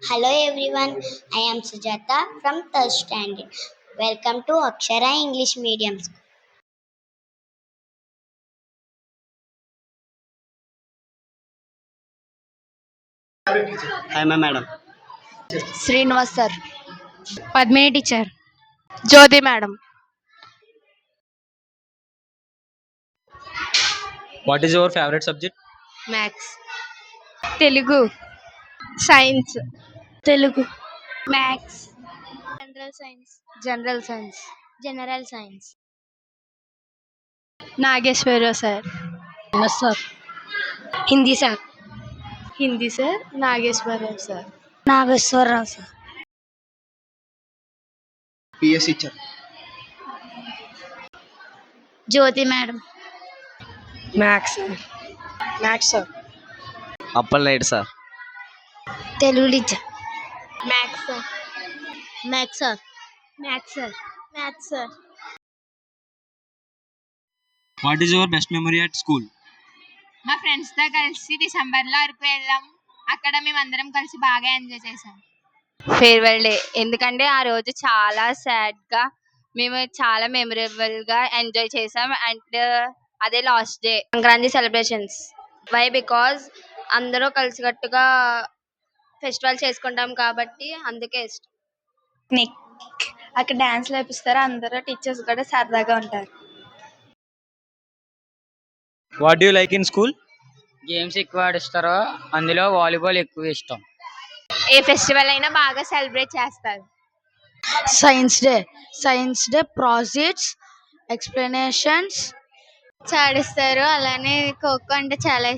Hello everyone, I am Sujata from third standard. Welcome to Akshara English Medium School. Hi, my madam. Srinivas sir, Padmini teacher. Jyothi madam, What is your favorite subject? Maths, Telugu. Science, Telugu. Maths, general science. General science, general science. Nageswara Rao sir. Sir, Hindi sir. Hindi sir, Nageswara Rao sir, Nageswara Rao sir. PS teacher. Jyothi madam. Maths, maths sir, Appalite sir. Telugu teacher. Maths sir, maths sir. Maths sir, maths sir. What is your best memory at school? మా ఫ్రెండ్స్తో కలిసి డిసెంబర్లో అరకు వెళ్ళాం. అక్కడ మేము అందరం కలిసి బాగా ఎంజాయ్ చేసాం. ఫేర్వెల్ డే, ఎందుకంటే ఆ రోజు చాలా సాడ్గా మేము చాలా మెమరబుల్గా ఎంజాయ్ చేసాం. అండ్ అదే last day Sankranti celebrations. Why because అందరూ కలిసికట్టుగా ఫెస్టివల్ చేసుకుంటాం కాబట్టి అందుకే ఇష్టం. అక్కడ డాన్స్ లేపిస్తారు, అందరూ టీచర్స్ కూడా సరదాగా ఉంటారు. What do you like in school? Games ఎక్కువ ఆడిస్తారో అందులో వాలీబాల్ ఎక్కువ ఇష్టం. ఏ ఫెస్టివల్ అయినా బాగా సెలబ్రేట్ చేస్తారు. సైన్స్ డే ప్రాజెక్ట్స్, ఎక్స్ప్లెనేషన్స్ చాడిస్తారు. అలానే ఖోఖో అంటే చాలా ఇష్టం.